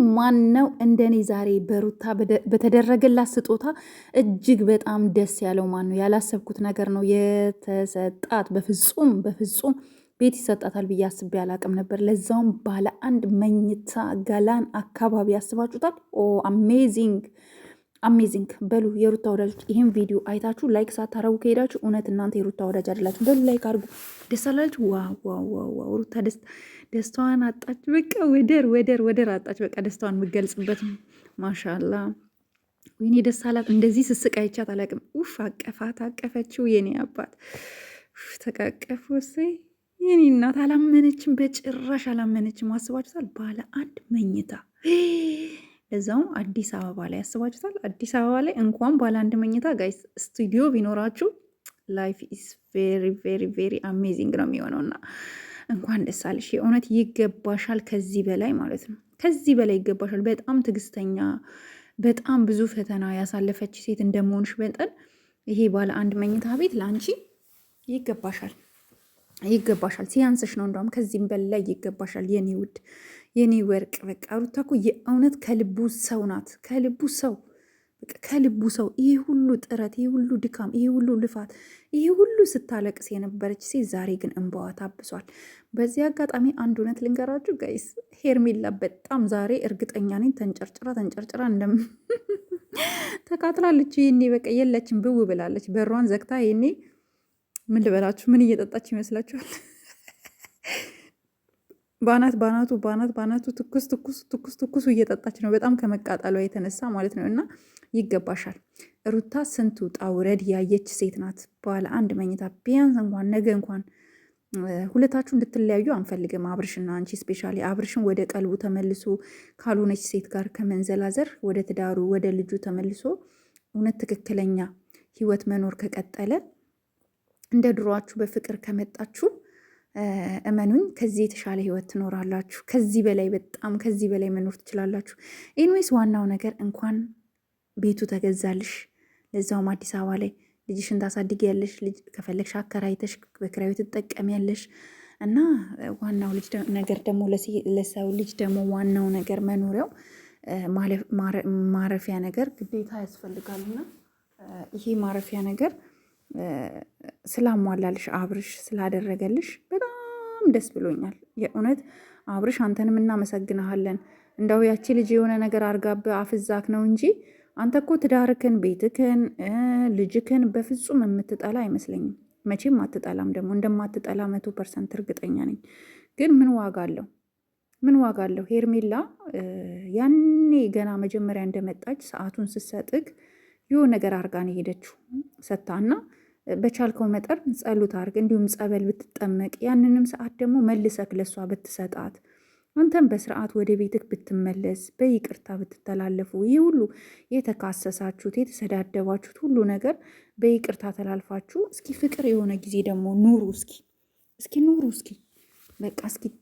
ማነው እንደኔ ዛሬ በሩታ በተደረገላት ስጦታ እጅግ በጣም ደስ ያለው ማን ነው? ያላሰብኩት ነገር ነው የተሰጣት። በፍጹም ቤት ይሰጣታል ብዬ አስቤ አላቅም ነበር። ለዛውም ባለ አንድ መኝታ ገላን አካባቢ ያስባችሁታል። ኦ አሜዚንግ በሉ የሩታ ወዳጆች፣ ይህን ቪዲዮ አይታችሁ ላይክ ሳታረጉ ከሄዳችሁ እውነት እናንተ የሩታ ወዳጅ አይደላችሁ። በሉ ላይክ አድርጉ። ደስ አላችሁ? ዋው ሩታ ደስታዋን አጣች። በቃ ወደር አጣች። በቃ ደስታዋን የምገልጽበት ማሻላ። ወይኔ ደስ አላት። እንደዚህ ስስቅ አይቻት አላቅም። ውፍ አቀፈችው። የኔ አባት ተቃቀፉ። እሰይ የኔ እናት አላመነችም፣ በጭራሽ አላመነችም። አስባችሁታል? ባለ አንድ መኝታ ለዛውም አዲስ አበባ ላይ ያስባችሁታል። አዲስ አበባ ላይ እንኳን ባለ አንድ መኝታ ጋይስ ስቱዲዮ ቢኖራችሁ ላይፍ ኢዝ ቬሪ አሜዚንግ ነው የሚሆነው። እና እንኳን ደስ አለሽ፣ የእውነት ይገባሻል። ከዚህ በላይ ማለት ነው፣ ከዚህ በላይ ይገባሻል። በጣም ትዕግስተኛ፣ በጣም ብዙ ፈተና ያሳለፈች ሴት እንደመሆንሽ መጠን ይሄ ባለ አንድ መኝታ ቤት ለአንቺ ይገባሻል። ሲያንስሽ ነው እንደውም ከዚህም በላይ ይገባሻል የኔ ውድ የኔ ወርቅ። በቃ ሩታ እኮ የእውነት ከልቡ ሰው ናት። ከልቡ ሰው ይሄ ሁሉ ጥረት፣ ይሄ ሁሉ ድካም፣ ይሄ ሁሉ ልፋት፣ ይሄ ሁሉ ስታለቅስ የነበረች ሴት ዛሬ ግን እንባዋ ታብሷል። በዚህ አጋጣሚ አንድ እውነት ልንገራችሁ ጋይስ፣ ሄርሜላ በጣም ዛሬ እርግጠኛ ነኝ ተንጨርጭራ ተቃጥላለች። ይሄኔ በቃ የለችም፣ ብው ብላለች። በሯን ዘግታ ይሄኔ ምን ልበላችሁ፣ ምን እየጠጣች ይመስላችኋል? ባናቱ ትኩስ እየጠጣች ነው። በጣም ከመቃጠሏ የተነሳ ማለት ነው። እና ይገባሻል ሩታ። ስንት ውጣ ውረድ ያየች ሴት ናት። ባለ አንድ መኝታ ቢያንስ እንኳን ነገ እንኳን ሁለታችሁ እንድትለያዩ አንፈልግም። አብርሽና አንቺ ስፔሻሊ አብርሽን ወደ ቀልቡ ተመልሶ ካልሆነች ሴት ጋር ከመንዘላዘር ወደ ትዳሩ ወደ ልጁ ተመልሶ እውነት ትክክለኛ ህይወት መኖር ከቀጠለ እንደ ድሯችሁ በፍቅር ከመጣችሁ እመኑኝ ከዚህ የተሻለ ህይወት ትኖራላችሁ። ከዚህ በላይ በጣም ከዚህ በላይ መኖር ትችላላችሁ። ኤንዌይስ ዋናው ነገር እንኳን ቤቱ ተገዛልሽ፣ ለዛውም አዲስ አበባ ላይ ልጅሽን ታሳድጊያለሽ። ልጅ ከፈለግሽ አከራይተሽ በክራዩ ትጠቀሚያለሽ። እና ዋናው ነገር ደግሞ ለሰው ልጅ ደግሞ ዋናው ነገር መኖሪያው ማረፊያ ነገር ግዴታ ያስፈልጋልና ይሄ ማረፊያ ነገር ስላሟላልሽ አብርሽ ስላደረገልሽ በጣም ደስ ብሎኛል። የእውነት አብርሽ አንተንም እናመሰግንሃለን። እንደው ያቺ ልጅ የሆነ ነገር አርጋብህ አፍዛክ ነው እንጂ አንተ እኮ ትዳርክን፣ ቤትክን፣ ልጅክን በፍጹም የምትጠላ አይመስለኝም። መቼም አትጠላም። ደግሞ እንደማትጠላ 100% እርግጠኛ ነኝ። ግን ምን ዋጋ አለው? ሄርሜላ ያኔ ገና መጀመሪያ እንደመጣች ሰዓቱን ስትሰጥግ የሆነ ነገር አርጋን የሄደችው ሰታና በቻልከው መጠን ጸሎት አርግ፣ እንዲሁም ጸበል ብትጠመቅ፣ ያንንም ሰዓት ደግሞ መልሰክ ለሷ ብትሰጣት፣ አንተም በስርዓት ወደ ቤትክ ብትመለስ፣ በይቅርታ ብትተላለፉ፣ ይህ ሁሉ የተካሰሳችሁት የተሰዳደባችሁት ሁሉ ነገር በይቅርታ ተላልፋችሁ እስኪ ፍቅር የሆነ ጊዜ ደግሞ ኑሩ። እስኪ ኑሩ። በቃ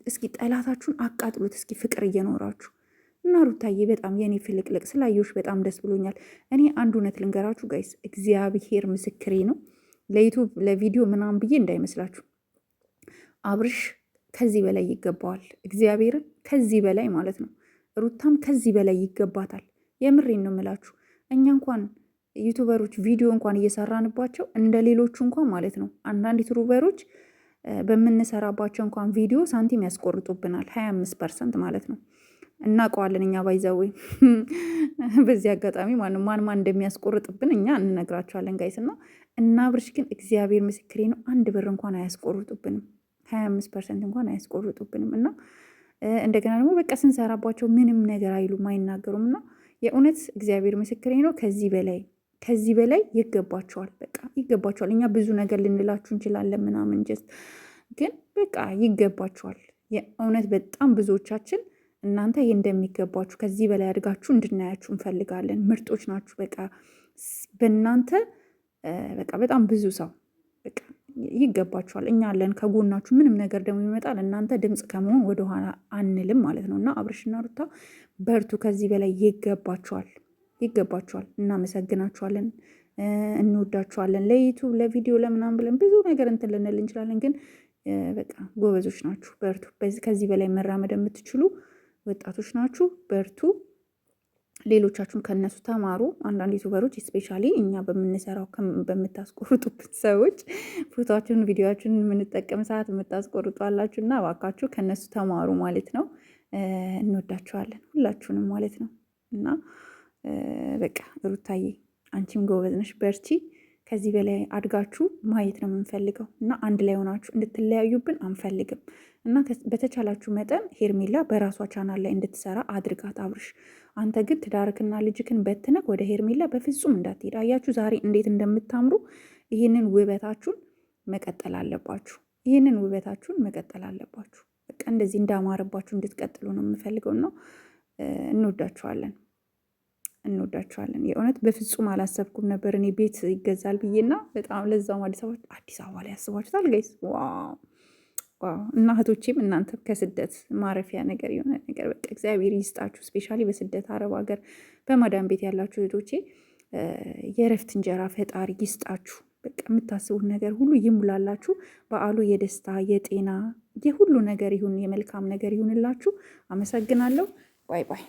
እስኪ ጠላታችሁን አቃጥሉት። እስኪ ፍቅር እየኖራችሁ እና ሩታዬ በጣም የኔ ፍልቅልቅ ስላየሁሽ በጣም ደስ ብሎኛል። እኔ አንድ እውነት ልንገራችሁ ጋይስ፣ እግዚአብሔር ምስክሬ ነው። ለዩቱብ ለቪዲዮ ምናምን ብዬ እንዳይመስላችሁ፣ አብርሽ ከዚህ በላይ ይገባዋል። እግዚአብሔርን ከዚህ በላይ ማለት ነው። ሩታም ከዚህ በላይ ይገባታል። የምሬን ነው የምላችሁ። እኛ እንኳን ዩቱበሮች ቪዲዮ እንኳን እየሰራንባቸው እንደ ሌሎቹ እንኳን ማለት ነው አንዳንድ ዩቱበሮች በምንሰራባቸው እንኳን ቪዲዮ ሳንቲም ያስቆርጡብናል፣ 25% ማለት ነው። እናውቀዋለን እኛ ባይዘዌ በዚህ አጋጣሚ ማን እንደሚያስቆርጥብን እኛ እንነግራቸዋለን ጋይስ። እና አብርሽ ግን እግዚአብሔር ምስክሬ ነው 1 ብር እንኳን አያስቆርጡብንም፣ 25% እንኳን አያስቆርጡብንም። እና እንደገና ደግሞ በቃ ስንሰራባቸው ምንም ነገር አይሉም አይናገሩም። እና የእውነት እግዚአብሔር ምስክሬ ነው ከዚህ በላይ ይገባቸዋል። በቃ ይገባቸዋል። እኛ ብዙ ነገር ልንላችሁ እንችላለን ምናምን ግን በቃ ይገባቸዋል። የእውነት በጣም ብዙዎቻችን እናንተ ይህ እንደሚገባችሁ ከዚህ በላይ አድጋችሁ እንድናያችሁ እንፈልጋለን። ምርጦች ናችሁ። በቃ በእናንተ በቃ በጣም ብዙ ሰው በቃ ይገባችኋል። እኛ አለን ከጎናችሁ። ምንም ነገር ደግሞ ይመጣል እናንተ ድምፅ ከመሆን ወደኋላ አንልም ማለት ነው። እና አብርሽና ሩታ በርቱ። ከዚህ በላይ ይገባችኋል። እናመሰግናችኋለን፣ እንወዳችኋለን። ለዩቱብ ለቪዲዮ ለምናምን ብለን ብዙ ነገር እንትን ልንል እንችላለን፣ ግን በቃ ጎበዞች ናችሁ። በርቱ። ከዚህ በላይ መራመድ የምትችሉ ወጣቶች ናችሁ፣ በርቱ። ሌሎቻችሁም ከነሱ ተማሩ። አንዳንድ ዩቱበሮች ስፔሻሊ እኛ በምንሰራው በምታስቆርጡብን ሰዎች ፎቶችሁን፣ ቪዲዮችሁን የምንጠቀም ሰዓት የምታስቆርጡ አላችሁ እና እባካችሁ ከነሱ ተማሩ ማለት ነው። እንወዳችኋለን ሁላችሁንም ማለት ነው። እና በቃ ሩታዬ አንቺም ጎበዝ ነሽ፣ በርቺ። ከዚህ በላይ አድጋችሁ ማየት ነው የምንፈልገው እና አንድ ላይ ሆናችሁ እንድትለያዩብን አንፈልግም እና በተቻላችሁ መጠን ሄርሜላ በራሷ ቻናል ላይ እንድትሰራ አድርጋት አብርሽ። አንተ ግን ትዳርክና ልጅክን በትነክ ወደ ሄርሜላ በፍጹም እንዳትሄድ። አያችሁ ዛሬ እንዴት እንደምታምሩ። ይህንን ውበታችሁን መቀጠል አለባችሁ። ይህንን ውበታችሁን መቀጠል አለባችሁ። በቃ እንደዚህ እንዳማረባችሁ እንድትቀጥሉ ነው የምፈልገው ነው። እንወዳችኋለን። የእውነት በፍጹም አላሰብኩም ነበር እኔ ቤት ይገዛል ብዬና በጣም ለዛውም አዲስ አበባ ላይ ያስባችሁታል ጋይስ? ዋው! እና እህቶቼም እናንተም ከስደት ማረፊያ ነገር የሆነ ነገር በቃ እግዚአብሔር ይስጣችሁ። ስፔሻሊ በስደት አረብ ሀገር በማዳም ቤት ያላችሁ እህቶቼ የእረፍት እንጀራ ፈጣሪ ይስጣችሁ። በቃ የምታስቡት ነገር ሁሉ ይሙላላችሁ። በዓሉ የደስታ የጤና የሁሉ ነገር ይሁን፣ የመልካም ነገር ይሁንላችሁ። አመሰግናለሁ። ባይ ባይ።